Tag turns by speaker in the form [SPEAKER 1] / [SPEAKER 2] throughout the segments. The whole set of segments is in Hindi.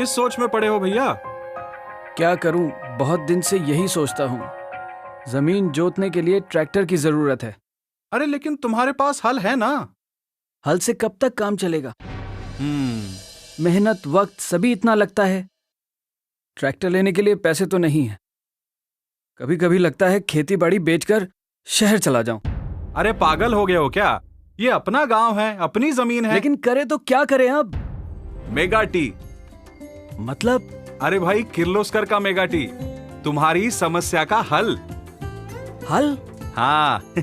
[SPEAKER 1] किस सोच में पड़े हो भैया?
[SPEAKER 2] क्या करूं, बहुत दिन से यही सोचता हूं। जमीन जोतने के लिए ट्रैक्टर की जरूरत है।
[SPEAKER 1] अरे लेकिन तुम्हारे पास हल है ना।
[SPEAKER 2] हल से कब तक काम चलेगा? मेहनत, वक्त सभी इतना लगता है। ट्रैक्टर लेने के लिए पैसे तो नहीं है। कभी कभी लगता है खेती बाड़ी बेचकर शहर चला जाऊं।
[SPEAKER 1] अरे पागल हो गए हो क्या? ये अपना गांव है, अपनी जमीन है।
[SPEAKER 2] लेकिन करे तो क्या करें अब?
[SPEAKER 1] Mega T.
[SPEAKER 2] मतलब?
[SPEAKER 1] अरे भाई, किर्लोस्कर का मेगा टी, तुम्हारी समस्या का हल।
[SPEAKER 2] हल?
[SPEAKER 1] हाँ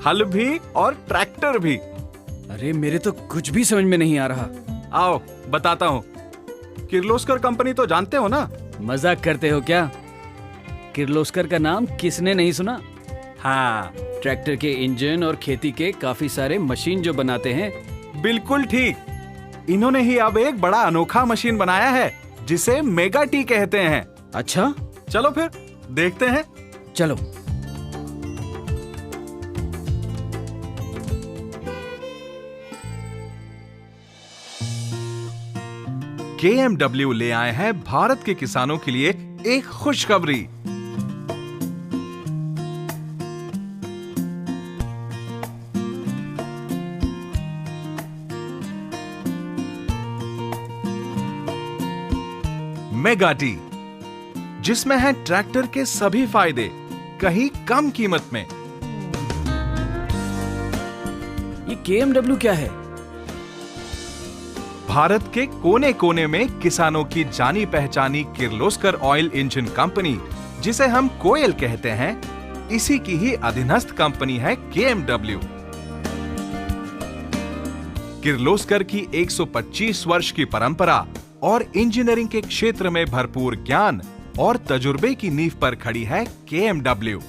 [SPEAKER 1] हल भी और ट्रैक्टर भी।
[SPEAKER 2] अरे मेरे तो कुछ भी समझ में नहीं आ रहा।
[SPEAKER 1] आओ बताता हूँ। किर्लोस्कर कंपनी तो जानते हो ना?
[SPEAKER 2] मजाक करते हो क्या? किर्लोस्कर का नाम किसने नहीं सुना?
[SPEAKER 1] हाँ,
[SPEAKER 2] ट्रैक्टर के इंजन और खेती के काफी सारे मशीन जो बनाते हैं।
[SPEAKER 1] बिल्कुल ठीक। इन्होंने ही अब एक बड़ा अनोखा मशीन बनाया है जिसे मेगा टी कहते हैं।
[SPEAKER 2] अच्छा,
[SPEAKER 1] चलो फिर देखते हैं।
[SPEAKER 2] चलो।
[SPEAKER 1] KMW ले आए हैं भारत के किसानों के लिए एक खुशखबरी। मेगा टी, जिसमें है ट्रैक्टर के सभी फायदे कहीं कम कीमत में।
[SPEAKER 2] ये KMW क्या है?
[SPEAKER 1] भारत के कोने कोने में किसानों की जानी पहचानी किर्लोस्कर ऑयल इंजन कंपनी, जिसे हम कोयल कहते हैं, इसी की ही अधीनस्थ कंपनी है KMW। किर्लोस्कर की 125 वर्ष की परंपरा और इंजीनियरिंग के क्षेत्र में भरपूर ज्ञान और तजुर्बे की नींव पर खड़ी है KMW।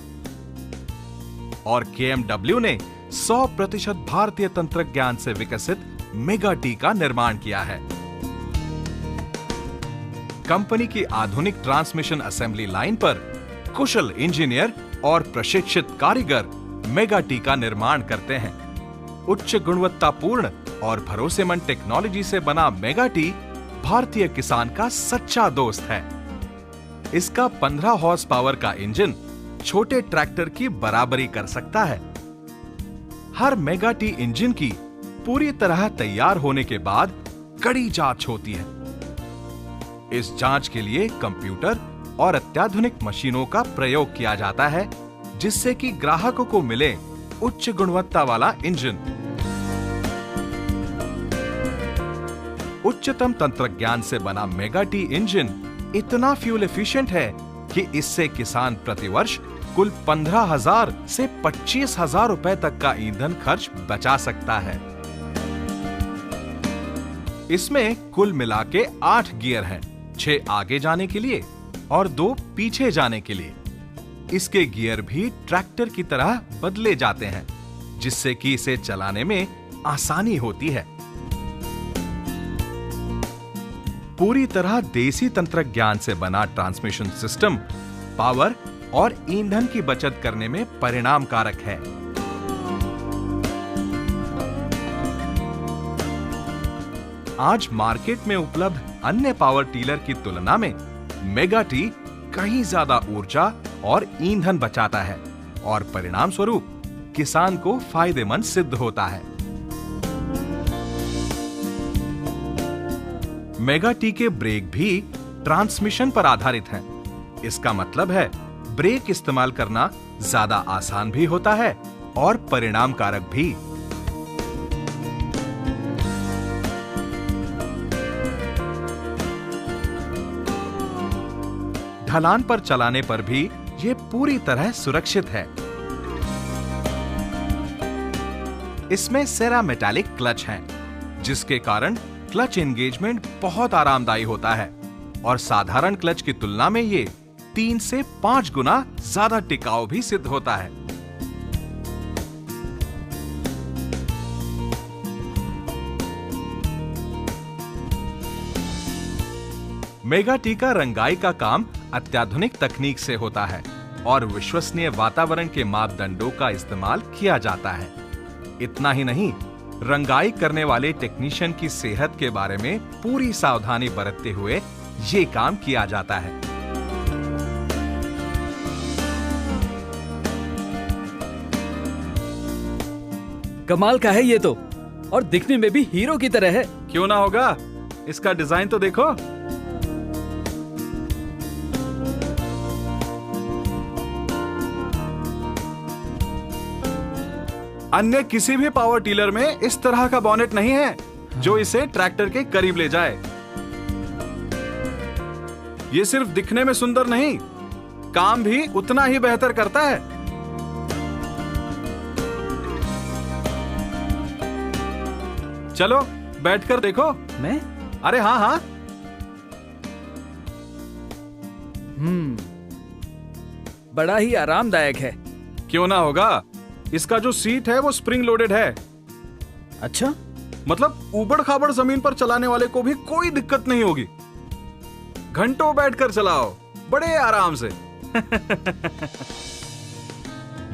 [SPEAKER 1] और KMW ने 100% भारतीय तंत्रज्ञान से विकसित मेगा टी का निर्माण किया है। कंपनी की आधुनिक ट्रांसमिशन असेंबली लाइन पर कुशल इंजीनियर और प्रशिक्षित कारीगर मेगा टी का निर्माण करते हैं। उच्च गुणवत्तापूर्ण और भरोसेमंद टेक्नोलॉजी से बना मेगा टी भारतीय किसान का सच्चा दोस्त है। इसका 15 हॉर्स पावर का इंजन छोटे ट्रैक्टर की बराबरी कर सकता है। हर मेगा टी इंजन की पूरी तरह तैयार होने के बाद कड़ी जांच होती है। इस जांच के लिए कंप्यूटर और अत्याधुनिक मशीनों का प्रयोग किया जाता है, जिससे कि ग्राहकों को मिले उच्च गुणवत्ता वाला इंजन। उच्चतम तंत्रज्ञान से बना मेगा टी इंजन इतना फ्यूल एफिशिएंट है कि इससे किसान प्रतिवर्ष कुल 15,000 से 25,000 रुपए तक का ईंधन खर्च बचा सकता है। इसमें कुल मिला के 8 गियर हैं, 6 आगे जाने के लिए और 2 पीछे जाने के लिए। इसके गियर भी ट्रैक्टर की तरह बदले जाते हैं, जिससे कि इसे चलाने में आसानी होती है। पूरी तरह देसी तंत्रज्ञान से बना ट्रांसमिशन सिस्टम पावर और ईंधन की बचत करने में परिणामकारक है। आज मार्केट में उपलब्ध अन्य पावर टीलर की तुलना में मेगा टी कहीं ज्यादा ऊर्जा और ईंधन बचाता है और परिणाम स्वरूप किसान को फायदेमंद सिद्ध होता है। मेगा टी के ब्रेक भी ट्रांसमिशन पर आधारित हैं। इसका मतलब है ब्रेक इस्तेमाल करना ज्यादा आसान भी होता है और परिणामकारक भी। ढलान पर चलाने पर भी यह पूरी तरह सुरक्षित है। इसमें सेरा मेटालिक क्लच है, जिसके कारण क्लच एंगेजमेंट बहुत आरामदायी होता है और साधारण क्लच की तुलना में ये 3 से 5 गुना ज्यादा टिकाऊ भी सिद्ध होता है। मेगा टी का रंगाई का काम अत्याधुनिक तकनीक से होता है और विश्वसनीय वातावरण के मापदंडों का इस्तेमाल किया जाता है। इतना ही नहीं, रंगाई करने वाले टेक्नीशियन की सेहत के बारे में पूरी सावधानी बरतते हुए ये काम किया जाता है।
[SPEAKER 2] कमाल का है ये तो, और दिखने में भी हीरो की तरह है।
[SPEAKER 1] क्यों ना होगा, इसका डिजाइन तो देखो। अन्य किसी भी पावर टीलर में इस तरह का बॉनेट नहीं है जो इसे ट्रैक्टर के करीब ले जाए। ये सिर्फ दिखने में सुंदर नहीं, काम भी उतना ही बेहतर करता है। चलो बैठकर देखो।
[SPEAKER 2] मैं?
[SPEAKER 1] अरे हाँ हाँ।
[SPEAKER 2] बड़ा ही आरामदायक है।
[SPEAKER 1] क्यों ना होगा, इसका जो सीट है वो स्प्रिंग लोडेड है।
[SPEAKER 2] अच्छा,
[SPEAKER 1] मतलब ऊबड़ खाबड़ जमीन पर चलाने वाले को भी कोई दिक्कत नहीं होगी। घंटों बैठकर चलाओ बड़े आराम से।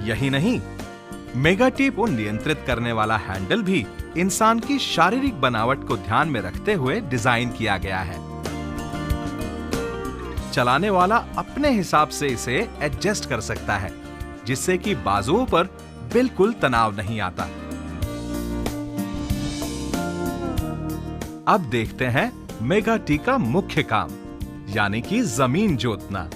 [SPEAKER 1] यही नहीं, मेगा टी को नियंत्रित करने वाला हैंडल भी इंसान की शारीरिक बनावट को ध्यान में रखते हुए डिजाइन किया गया है। चलाने वाला अपने हिसाब से इसे एडजस्ट कर सकता है, जिससे कि बाजुओं पर बिल्कुल तनाव नहीं आता। अब देखते हैं मेगा टी का मुख्य काम, यानी कि जमीन जोतना।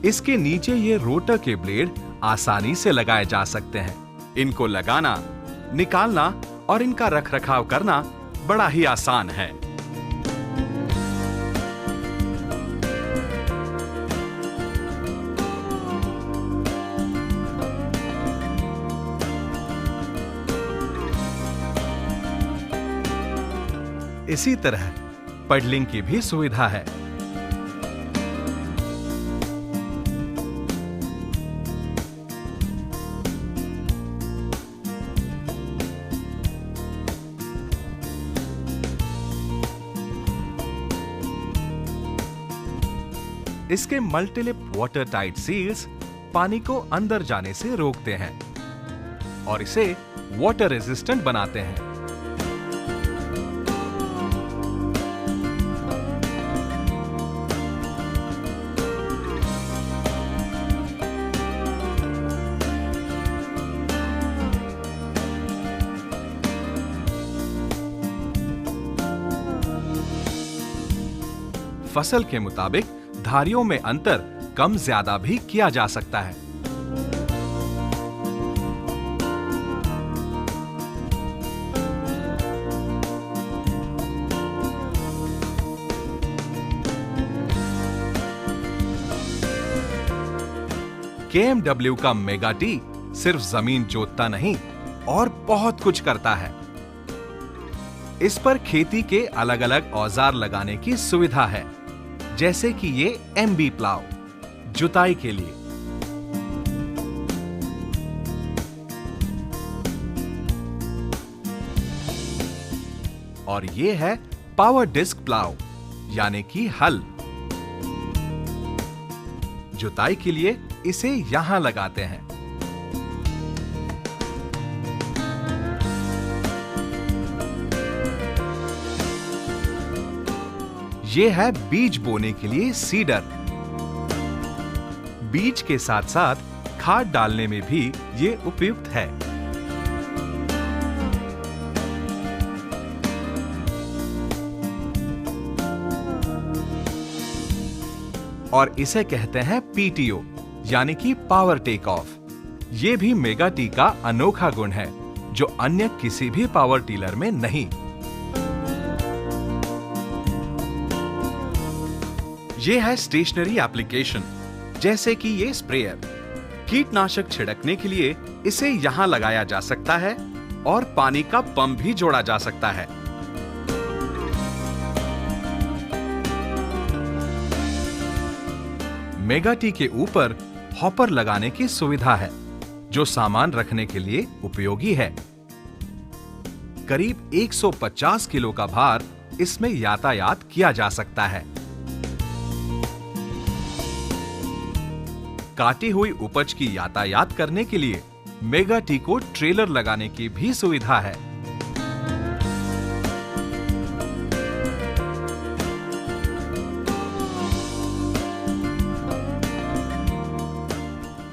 [SPEAKER 1] इसके नीचे ये रोटर के ब्लेड आसानी से लगाए जा सकते हैं। इनको लगाना, निकालना और इनका रखरखाव करना बड़ा ही आसान है। इसी तरह पेडलिंग की भी सुविधा है। इसके मल्टीलिप वाटर टाइट सील्स पानी को अंदर जाने से रोकते हैं और इसे वाटर रेजिस्टेंट बनाते हैं। फसल के मुताबिक धारियों में अंतर कम ज्यादा भी किया जा सकता है। KMW का मेगा टी सिर्फ जमीन जोतता नहीं और बहुत कुछ करता है। इस पर खेती के अलग अलग औजार लगाने की सुविधा है, जैसे कि ये MB प्लाव जुताई के लिए, और ये है पावर डिस्क प्लाव यानी कि हल। जुताई के लिए इसे यहां लगाते हैं। ये है बीज बोने के लिए सीडर। बीज के साथ साथ खाद डालने में भी ये उपयुक्त है। और इसे कहते हैं PTO यानी कि पावर टेक ऑफ। ये भी मेगा टी का अनोखा गुण है जो अन्य किसी भी पावर टीलर में नहीं। ये है स्टेशनरी एप्लीकेशन, जैसे कि ये स्प्रेयर। कीटनाशक छिड़कने के लिए इसे यहां लगाया जा सकता है और पानी का पंप भी जोड़ा जा सकता है। मेगा टी के ऊपर हॉपर लगाने की सुविधा है, जो सामान रखने के लिए उपयोगी है। करीब 150 किलो का भार इसमें यातायात किया जा सकता है। काटी हुई उपज की यातायात करने के लिए मेगा टी को ट्रेलर लगाने की भी सुविधा है।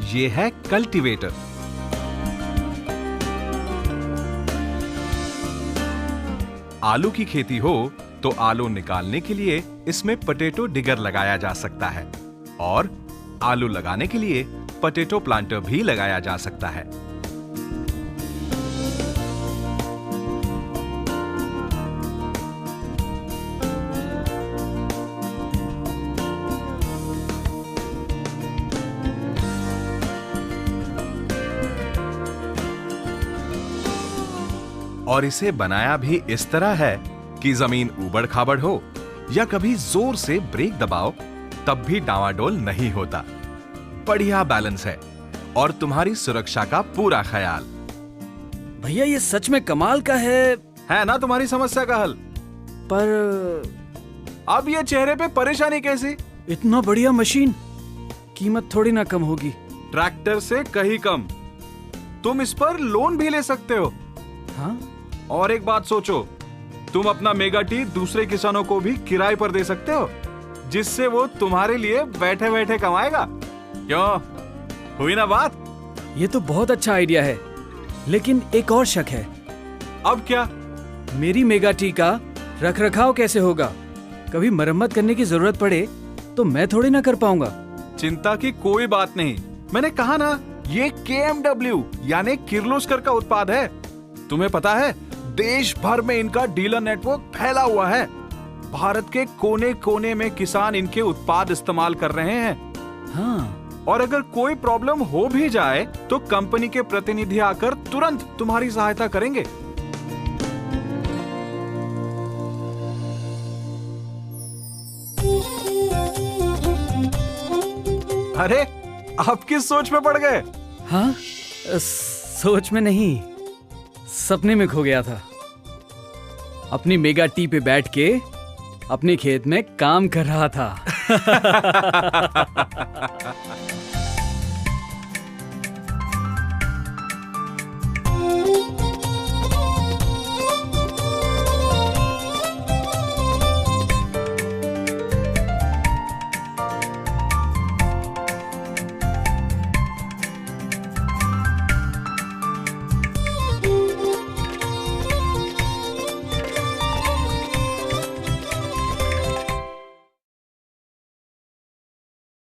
[SPEAKER 1] ये है कल्टीवेटर। आलू की खेती हो तो आलू निकालने के लिए इसमें पोटैटो डिगर लगाया जा सकता है और आलू लगाने के लिए पोटैटो प्लांटर भी लगाया जा सकता है। और इसे बनाया भी इस तरह है कि जमीन ऊबड़ खाबड़ हो या कभी जोर से ब्रेक दबाओ तब भी डावाडोल नहीं होता। बढ़िया बैलेंस है और तुम्हारी सुरक्षा का पूरा ख्याल।
[SPEAKER 2] भैया ये सच में कमाल का है
[SPEAKER 1] ना तुम्हारी समस्या का हल।
[SPEAKER 2] पर
[SPEAKER 1] अब ये चेहरे पे परेशानी कैसी?
[SPEAKER 2] इतना बढ़िया मशीन, कीमत थोड़ी ना कम होगी।
[SPEAKER 1] ट्रैक्टर से कहीं कम। तुम इस पर लोन भी ले सकते हो।
[SPEAKER 2] हाँ?
[SPEAKER 1] और एक बात सोचो, तुम अपना मेगा टी दूसरे किसानों को भी किराए पर दे सकते हो, जिससे वो तुम्हारे लिए बैठे बैठे कमाएगा। क्यों, हुई ना बात?
[SPEAKER 2] ये तो बहुत अच्छा आइडिया है, लेकिन एक और शक है।
[SPEAKER 1] अब क्या?
[SPEAKER 2] मेरी मेगा टी का रखरखाव कैसे होगा? कभी मरम्मत करने की जरूरत पड़े तो मैं थोड़ी ना कर पाऊंगा।
[SPEAKER 1] चिंता की कोई बात नहीं। मैंने कहा ना, ये KMW यानी किर्लोस्कर का उत्पाद है। तुम्हें पता है, देश भर में इनका डीलर नेटवर्क फैला हुआ है। भारत के कोने कोने में किसान इनके उत्पाद इस्तेमाल कर रहे हैं।
[SPEAKER 2] हाँ।
[SPEAKER 1] और अगर कोई प्रॉब्लम हो भी जाए तो कंपनी के प्रतिनिधि आकर तुरंत तुम्हारी सहायता करेंगे। अरे, आप किस सोच में पड़ गए?
[SPEAKER 2] हाँ, सोच में नहीं, सपने में खो गया था। अपनी मेगा टी पे बैठ के अपने खेत में काम कर रहा था।